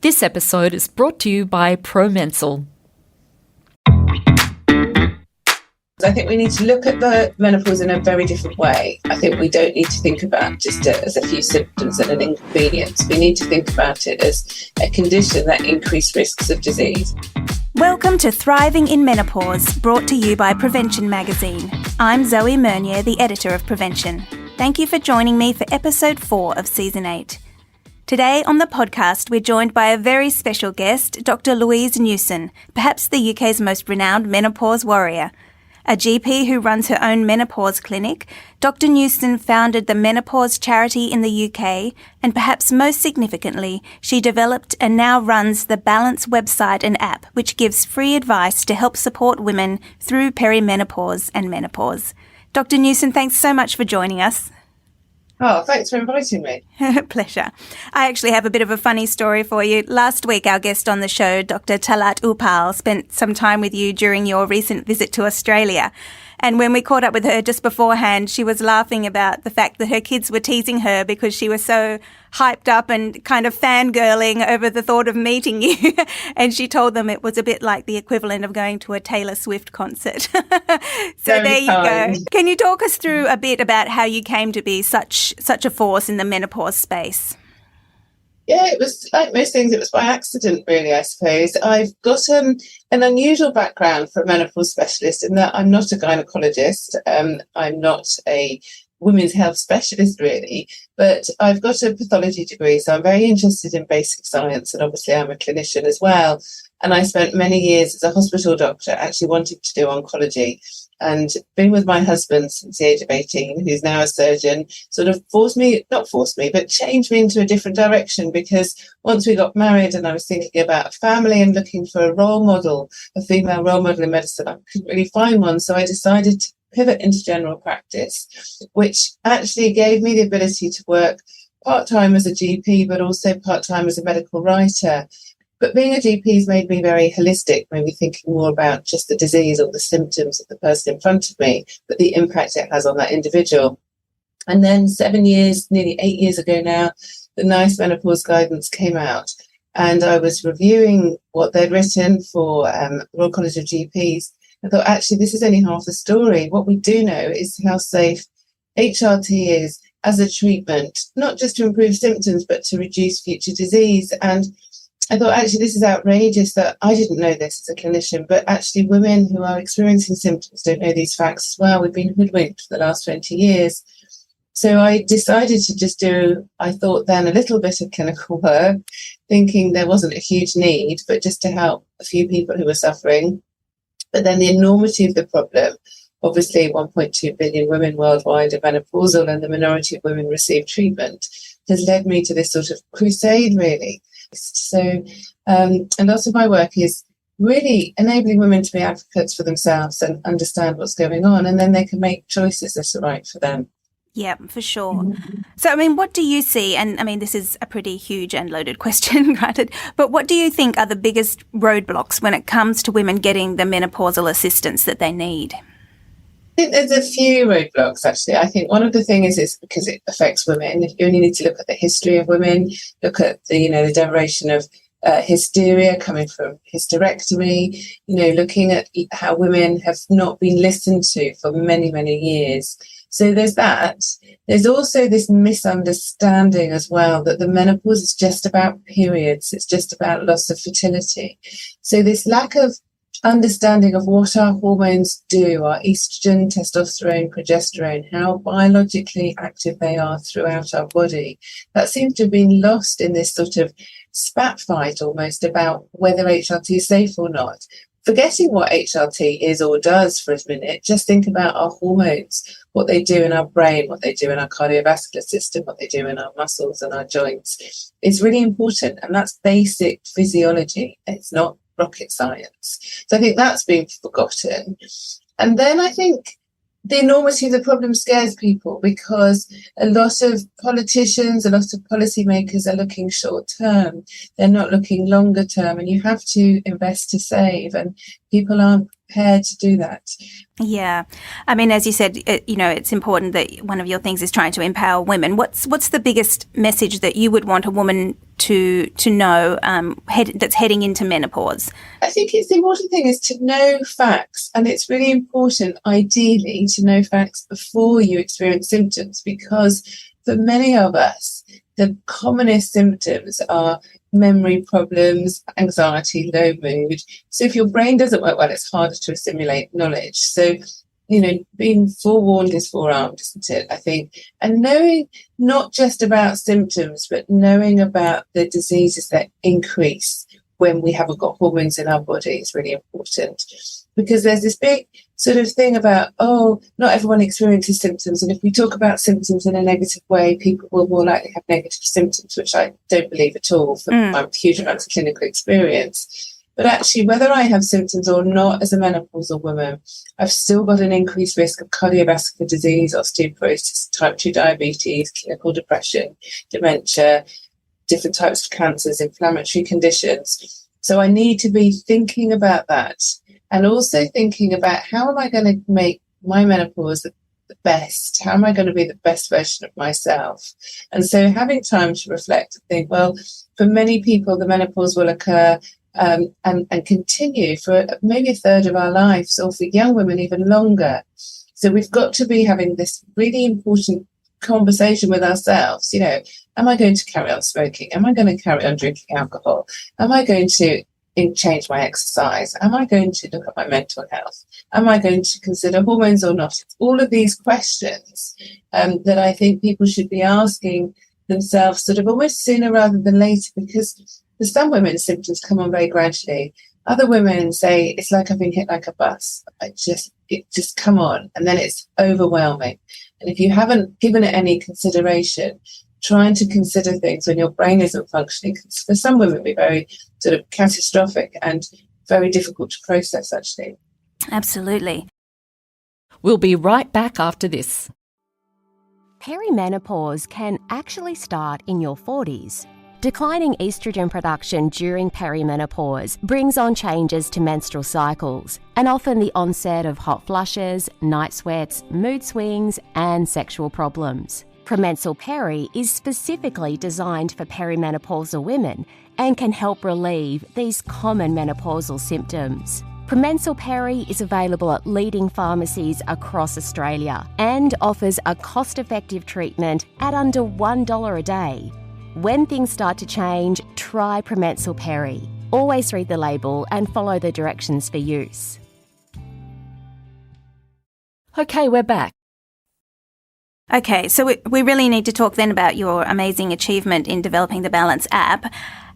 This episode is brought to you by ProMensal. I think we need to look at the menopause in a very different way. I think we don't need to think about just as a few symptoms and an inconvenience. We need to think about it as a condition that increases risks of disease. Welcome to Thriving in Menopause, brought to you by Prevention magazine. I'm Zoe Mernier, the editor of Prevention. Thank you for joining me for episode 4 of season 8. Today on the podcast, we're joined by a very special guest, Dr. Louise Newson, perhaps the UK's most renowned menopause warrior. A GP who runs her own menopause clinic, Dr. Newson founded the Menopause Charity in the UK, and perhaps most significantly, she developed and now runs the Balance website and app, which gives free advice to help support women through perimenopause and menopause. Dr. Newson, thanks so much for joining us. Oh, thanks for inviting me. Pleasure. I actually have a bit of a funny story for you. Last week, our guest on the show, Dr. Talat Upal, spent some time with you during your recent visit to Australia. And when we caught up with her just beforehand, she was laughing about the fact that her kids were teasing her because she was so hyped up and kind of fangirling over the thought of meeting you. And she told them it was a bit like the equivalent of going to a Taylor Swift concert. So there you go. Can you talk us through a bit about how you came to be such a force in the menopause space? Yeah, it was like most things, it was by accident, really, I suppose. I've got an unusual background for a menopause specialist in that I'm not a gynecologist. I'm not a women's health specialist, really, but I've got a pathology degree, so I'm very interested in basic science, and obviously I'm a clinician as well. And I spent many years as a hospital doctor actually wanting to do oncology, and been with my husband since the age of 18, who's now a surgeon, sort of but changed me into a different direction, because once we got married and I was thinking about family and looking for a role model, a female role model in medicine, I couldn't really find one. So I decided to pivot into general practice, which actually gave me the ability to work part-time as a GP, but also part-time as a medical writer. But being a GP has made me very holistic, maybe thinking more about just the disease or the symptoms of the person in front of me, but the impact it has on that individual. And then 7 years, nearly 8 years ago now, the NICE menopause guidance came out, and I was reviewing what they'd written for Royal College of GPs. I thought, actually, this is only half the story. What we do know is how safe HRT is as a treatment, not just to improve symptoms, but to reduce future disease. And I thought, actually, this is outrageous that I didn't know this as a clinician, but actually women who are experiencing symptoms don't know these facts as well. We've been hoodwinked for the last 20 years. So I decided to just do, I thought then, a little bit of clinical work, thinking there wasn't a huge need, but just to help a few people who were suffering. But then the enormity of the problem, obviously 1.2 billion women worldwide are menopausal, and the minority of women receive treatment, has led me to this sort of crusade, really. So a lot of my work is really enabling women to be advocates for themselves and understand what's going on, and then they can make choices that are right for them. Yeah, for sure. Mm-hmm. So, I mean, what do you see? And I mean, this is a pretty huge and loaded question, granted, but what do you think are the biggest roadblocks when it comes to women getting the menopausal assistance that they need? I think there's a few roadblocks, actually. I think one of the things is because it affects women. You only need to look at the history of women, look at the duration of hysteria coming from hysterectomy, looking at how women have not been listened to for many, many years. So there's that. There's also this misunderstanding as well that the menopause is just about periods. It's just about loss of fertility. So this lack of understanding of what our hormones do, our estrogen, testosterone, progesterone, how biologically active they are throughout our body, that seems to have been lost in this sort of spat fight almost about whether HRT is safe or not. Forgetting what HRT is or does for a minute, just think about our hormones, what they do in our brain, what they do in our cardiovascular system, what they do in our muscles and our joints. It's really important, and that's basic physiology. It's not rocket science. So I think that's been forgotten. And then I think the enormity of the problem scares people, because a lot of politicians, a lot of policymakers are looking short term. They're not looking longer term, and you have to invest to save. And people aren't prepared to do that. Yeah. I mean, as you said, it's important that one of your things is trying to empower women. What's the biggest message that you would want a woman to know that's heading into menopause? I think the important thing is to know facts, and it's really important, ideally, to know facts before you experience symptoms, because for many of us, the commonest symptoms are memory problems, anxiety, low mood. So if your brain doesn't work well, it's harder to assimilate knowledge. So, being forewarned is forearmed, isn't it? I think. And knowing not just about symptoms, but knowing about the diseases that increase when we haven't got hormones in our body is really important. Because there's this big sort of thing about, not everyone experiences symptoms. And if we talk about symptoms in a negative way, people will more likely have negative symptoms, which I don't believe at all from my huge amounts of clinical experience. But actually, whether I have symptoms or not as a menopausal woman, I've still got an increased risk of cardiovascular disease, osteoporosis, type 2 diabetes, clinical depression, dementia, different types of cancers, inflammatory conditions. So I need to be thinking about that, and also thinking about how am I going to make my menopause the best? How am I going to be the best version of myself? And so having time to reflect and think, well, for many people, the menopause will occur and continue for maybe a third of our lives, or for young women even longer. So we've got to be having this really important conversation with ourselves. Am I going to carry on smoking? Am I going to carry on drinking alcohol? Am I going to change my exercise? Am I going to look at my mental health? Am I going to consider hormones or not? All of these questions that I think people should be asking themselves sort of almost sooner rather than later, because for some women, symptoms come on very gradually. Other women say, it's like I've been hit like a bus. It just come on, and then it's overwhelming. And if you haven't given it any consideration, trying to consider things when your brain isn't functioning, for some women, be very sort of catastrophic and very difficult to process, actually. Absolutely. We'll be right back after this. Perimenopause can actually start in your 40s. Declining estrogen production during perimenopause brings on changes to menstrual cycles and often the onset of hot flushes, night sweats, mood swings, and sexual problems. Promensal Peri is specifically designed for perimenopausal women and can help relieve these common menopausal symptoms. Promensal Peri is available at leading pharmacies across Australia and offers a cost-effective treatment at under $1 a day. When things start to change, try Promensal Peri. Always read the label and follow the directions for use. Okay, we're back. Okay, so we really need to talk then about your amazing achievement in developing the Balance app.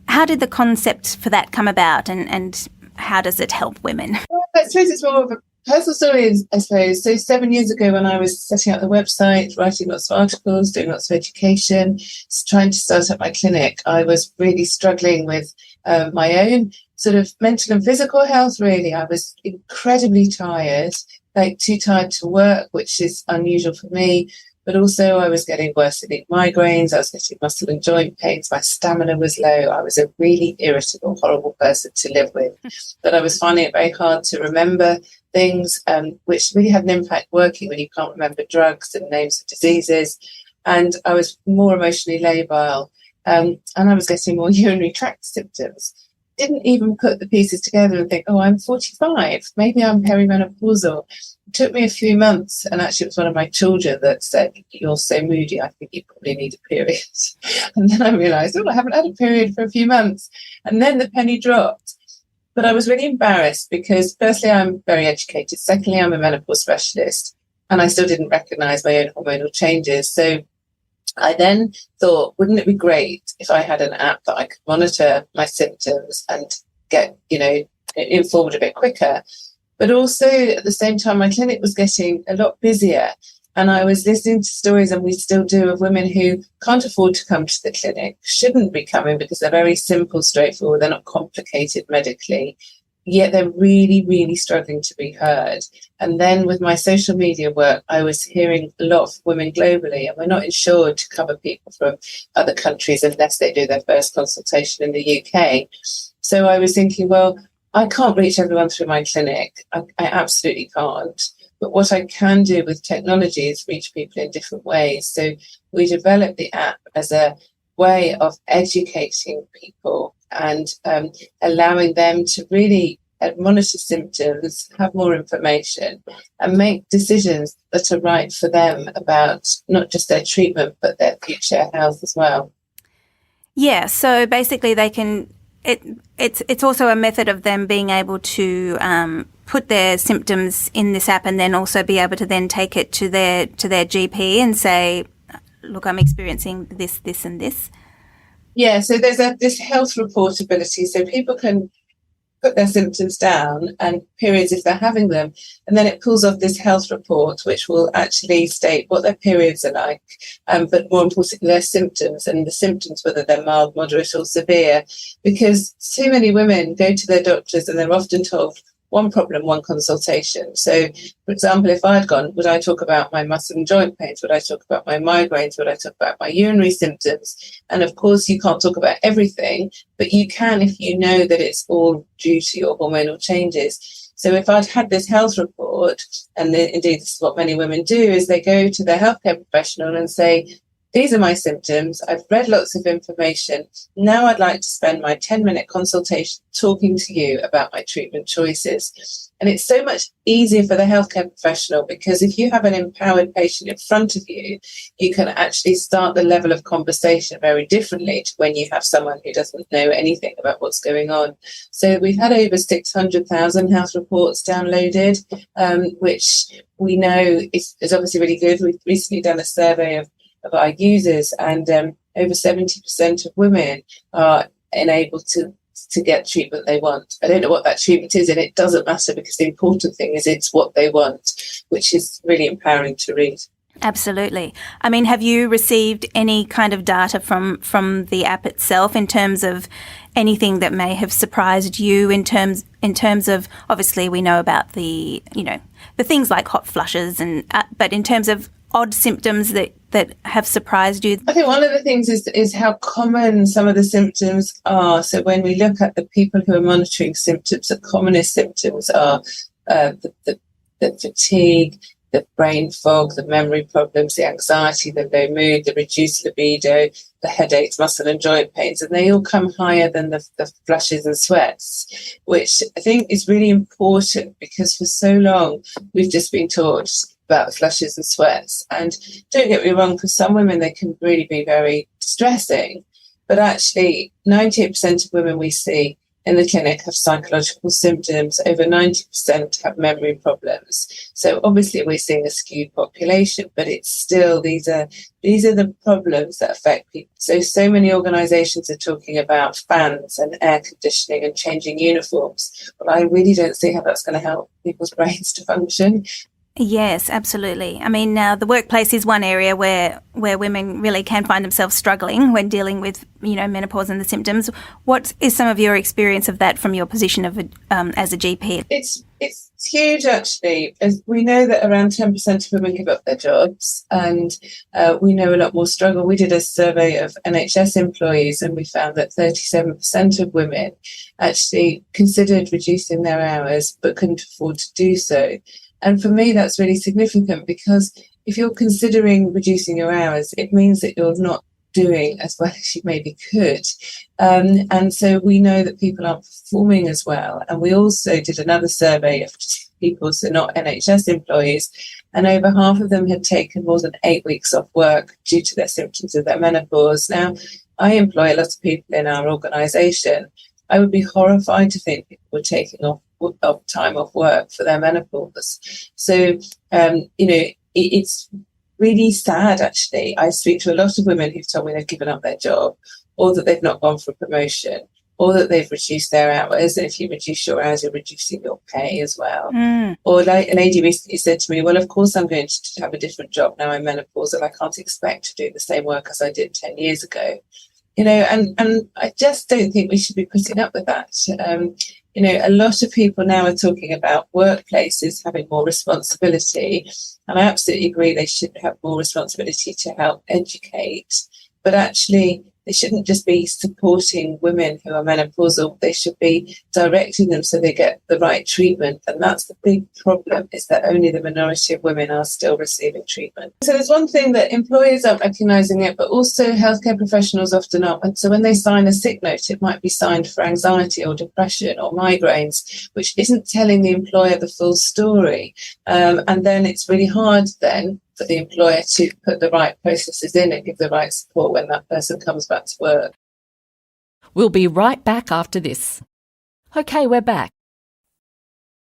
How did the concept for that come about, and how does it help women? Well, I suppose it's more of a personal story, I suppose. So 7 years ago, when I was setting up the website, writing lots of articles, doing lots of education, trying to start up my clinic, I was really struggling with my own sort of mental and physical health, really. I was incredibly tired, like too tired to work, which is unusual for me. But also I was getting worsening migraines, I was getting muscle and joint pains, my stamina was low, I was a really irritable, horrible person to live with. But I was finding it very hard to remember things, which really had an impact working when you can't remember drugs and names of diseases. And I was more emotionally labile, and I was getting more urinary tract symptoms. Didn't even put the pieces together and think, I'm 45, maybe I'm perimenopausal. It took me a few months, and actually it was one of my children that said, you're so moody, I think you probably need a period. And then I realised, I haven't had a period for a few months. And then the penny dropped. But I was really embarrassed because firstly, I'm very educated. Secondly, I'm a menopause specialist, and I still didn't recognise my own hormonal changes. So I then thought, wouldn't it be great if I had an app that I could monitor my symptoms and get, informed a bit quicker? But also at the same time, my clinic was getting a lot busier, and I was listening to stories, and we still do, of women who can't afford to come to the clinic, shouldn't be coming because they're very simple, straightforward, they're not complicated medically, yet they're really, really struggling to be heard. And then with my social media work, I was hearing a lot of women globally, and we're not insured to cover people from other countries unless they do their first consultation in the UK. So I was thinking, well, I can't reach everyone through my clinic. I absolutely can't. But what I can do with technology is reach people in different ways. So we developed the app as a way of educating people and allowing them to really monitor symptoms, have more information, and make decisions that are right for them about not just their treatment, but their future health as well. Yeah, so basically they can. It's also a method of them being able to put their symptoms in this app, and then also be able to then take it to their GP and say, "Look, I'm experiencing this, this, and this." Yeah, so there's this health reportability, so people can put their symptoms down and periods if they're having them, and then it pulls off this health report which will actually state what their periods are like, but more importantly their symptoms, and the symptoms whether they're mild, moderate or severe, because too many women go to their doctors and they're often told one problem, one consultation. So, for example, if I'd gone, would I talk about my muscle and joint pains? Would I talk about my migraines? Would I talk about my urinary symptoms? And of course, you can't talk about everything, but you can if you know that it's all due to your hormonal changes. So if I'd had this health report, and indeed this is what many women do, is they go to their healthcare professional and say, these are my symptoms. I've read lots of information. Now I'd like to spend my 10-minute consultation talking to you about my treatment choices. And it's so much easier for the healthcare professional, because if you have an empowered patient in front of you, you can actually start the level of conversation very differently to when you have someone who doesn't know anything about what's going on. So we've had over 600,000 health reports downloaded, which we know is obviously really good. We've recently done a survey of our users, and over 70% of women are enabled to get treatment they want. I don't know what that treatment is, and it doesn't matter, because the important thing is it's what they want, which is really empowering to read. Absolutely. I mean, have you received any kind of data from the app itself in terms of anything that may have surprised you in terms of, obviously we know about the things like hot flushes, and but in terms of odd symptoms that have surprised you? I think one of the things is how common some of the symptoms are. So when we look at the people who are monitoring symptoms, the commonest symptoms are the fatigue, the brain fog, the memory problems, the anxiety, the low mood, the reduced libido, the headaches, muscle and joint pains, and they all come higher than the flushes and sweats, which I think is really important, because for so long we've just been taught about the flushes and sweats. And don't get me wrong, for some women they can really be very distressing, but actually 98% of women we see in the clinic have psychological symptoms. Over 90% have memory problems. So obviously we're seeing a skewed population, but it's still, these are the problems that affect people. So many organisations are talking about fans and air conditioning and changing uniforms. But I really don't see how that's going to help people's brains to function. Yes, absolutely. I mean, the workplace is one area where women really can find themselves struggling when dealing with, menopause and the symptoms. What is some of your experience of that from your position of as a GP? It's huge, actually. As we know that around 10% of women give up their jobs, and we know a lot more struggle. We did a survey of NHS employees, and we found that 37% of women actually considered reducing their hours but couldn't afford to do so. And for me, that's really significant, because if you're considering reducing your hours, it means that you're not doing as well as you maybe could. And so we know that people aren't performing as well. And we also did another survey of people, so not NHS employees, and over half of them had taken more than 8 weeks off work due to their symptoms of their menopause. Now, I employ a lot of people in our organisation. I would be horrified to think people were taking off time off work for their menopause. So, it's really sad, actually. I speak to a lot of women who've told me they've given up their job, or that they've not gone for a promotion, or that they've reduced their hours. And if you reduce your hours, you're reducing your pay as well. Or like a lady recently said to me, well, of course I'm going to have a different job now I'm menopausal. I can't expect to do the same work as I did 10 years ago. And I just don't think we should be putting up with that. A lot of people now are talking about workplaces having more responsibility, and I absolutely agree they should have more responsibility to help educate. But actually, They shouldn't just be supporting women who are menopausal. They should be directing them so they get the right treatment. And that's the big problem, is that only the minority of women are still receiving treatment. So there's one thing that employers aren't recognising it, but also healthcare professionals often aren't. And so when they sign a sick note, it might be signed for anxiety or depression or migraines, which isn't telling the employer the full story. And then it's really hard then for the employer to put the right processes in and give the right support when that person comes back to work. We'll be right back after this. Okay, we're back.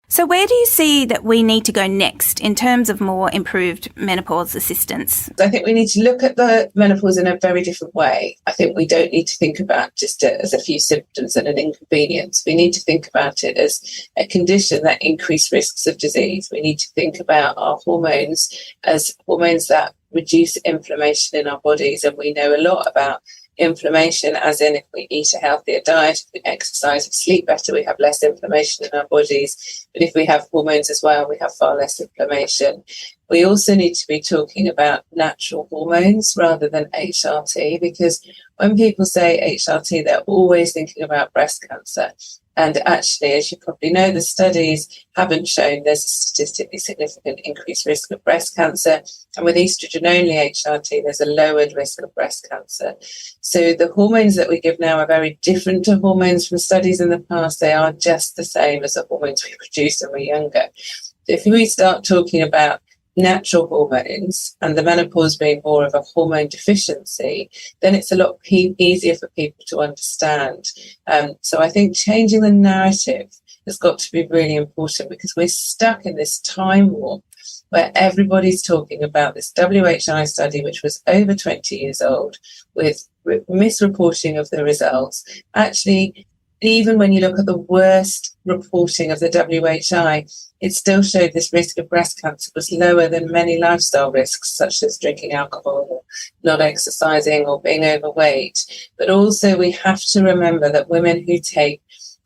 So where do you see that we need to go next in terms of more improved menopause assistance? I think we need to look at the menopause in a very different way. I think we don't need to think about just as a few symptoms and an inconvenience. We need to think about it as a condition that increases risks of disease. We need to think about our hormones as hormones that reduce inflammation in our bodies. And we know a lot about inflammation, as in if we eat a healthier diet, if we exercise, we sleep better, we have less inflammation in our bodies. But if we have hormones as well, we have far less inflammation. We also need to be talking about natural hormones rather than HRT, because when people say HRT, they're always thinking about breast cancer. And actually, as you probably know, the studies haven't shown there's a statistically significant increased risk of breast cancer. And with estrogen-only HRT, there's a lowered risk of breast cancer. So the hormones that we give now are very different to hormones from studies in the past. They are just the same as the hormones we produced when we were younger. If we start talking about natural hormones and the menopause being more of a hormone deficiency, then it's a lot easier for people to understand. So I think changing the narrative has got to be really important, because we're stuck in this time warp where everybody's talking about this WHI study, which was over 20 years old, with misreporting of the results. Actually, even when you look at the worst reporting of the WHI, it still showed this risk of breast cancer was lower than many lifestyle risks, such as drinking alcohol or not exercising or being overweight. But also we have to remember that women who take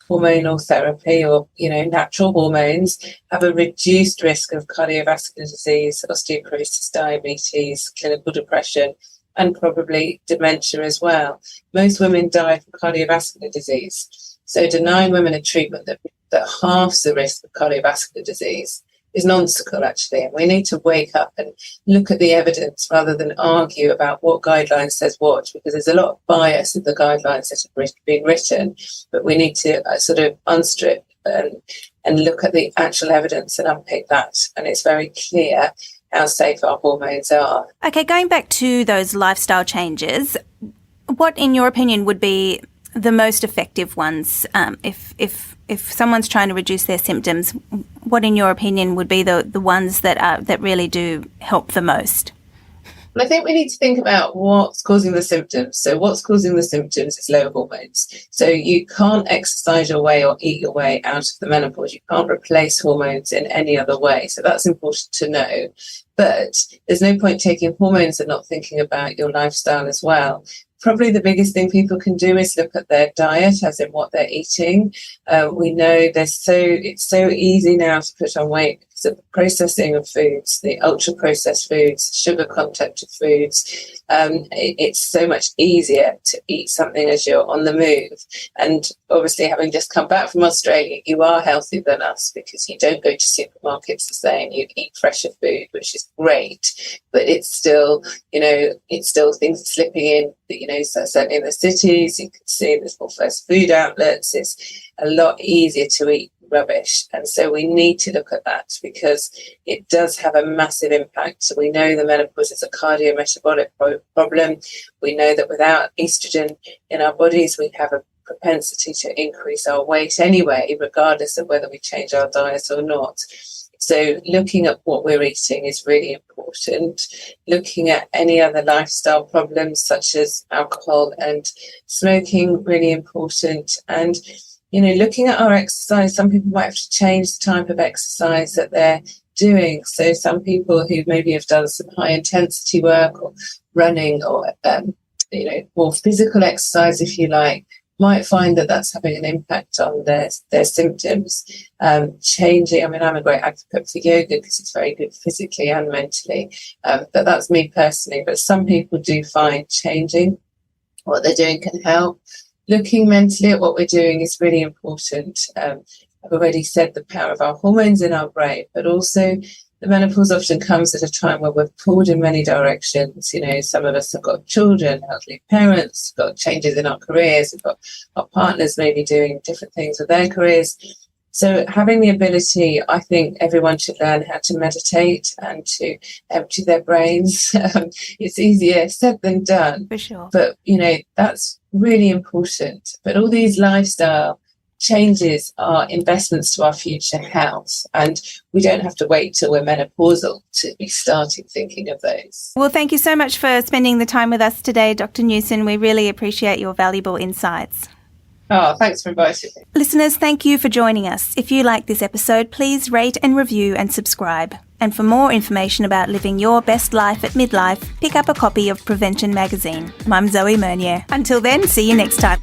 hormonal therapy or, natural hormones have a reduced risk of cardiovascular disease, osteoporosis, diabetes, clinical depression, and probably dementia as well. Most women die from cardiovascular disease. So denying women a treatment that halves the risk of cardiovascular disease is nonsensical, actually. And we need to wake up and look at the evidence rather than argue about what guidelines says what, because there's a lot of bias in the guidelines that have been written. But we need to sort of unstrip and look at the actual evidence and unpick that. And it's very clear how safe our hormones are. Okay, going back to those lifestyle changes, what, in your opinion, would be the most effective ones? If someone's trying to reduce their symptoms, what, in your opinion, would be the ones that really do help the most? And I think we need to think about what's causing the symptoms. So what's causing the symptoms is low hormones. So you can't exercise your way or eat your way out of the menopause. You can't replace hormones in any other way. So that's important to know. But there's no point taking hormones and not thinking about your lifestyle as well. Probably the biggest thing people can do is look at their diet, as in what they're eating. We know it's so easy now to put on weight because of the processing of foods, the ultra-processed foods, sugar content of foods. It's so much easier to eat something as you're on the move. And obviously, having just come back from Australia, you are healthier than us because you don't go to supermarkets the same. You eat fresher food, which is great, but it's still things slipping in. So certainly in the cities, you can see there's more fast food outlets. It's a lot easier to eat rubbish. And so we need to look at that because it does have a massive impact. So we know the menopause is a cardiometabolic problem. We know that without estrogen in our bodies, we have a propensity to increase our weight anyway, regardless of whether we change our diet or not. So looking at what we're eating is really important. Looking at any other lifestyle problems such as alcohol and smoking, really important. And, looking at our exercise, some people might have to change the type of exercise that they're doing. So some people who maybe have done some high intensity work or running or, more physical exercise, if you like, might find that that's having an impact on their symptoms. Changing, I'm a great advocate for yoga because it's very good physically and mentally, but that's me personally. But some people do find changing what they're doing can help. Looking mentally at what we're doing is really important. I've already said the power of our hormones in our brain, but also the menopause often comes at a time where we're pulled in many directions. You know, some of us have got children, elderly parents, got changes in our careers, we've got our partners maybe doing different things with their careers. So having the ability, I think everyone should learn how to meditate and to empty their brains. It's easier said than done. For sure. But, you know, that's really important. But all these lifestyle changes are investments to our future health, and we don't have to wait till we're menopausal to be starting thinking of those. Well, thank you so much for spending the time with us today, Dr. Newson. We really appreciate your valuable insights. Oh, thanks for inviting me. Listeners, thank you for joining us. If you like this episode, please rate and review and subscribe. And for more information about living your best life at midlife, pick up a copy of Prevention magazine. I'm Zoe Mernier. Until then, see you next time.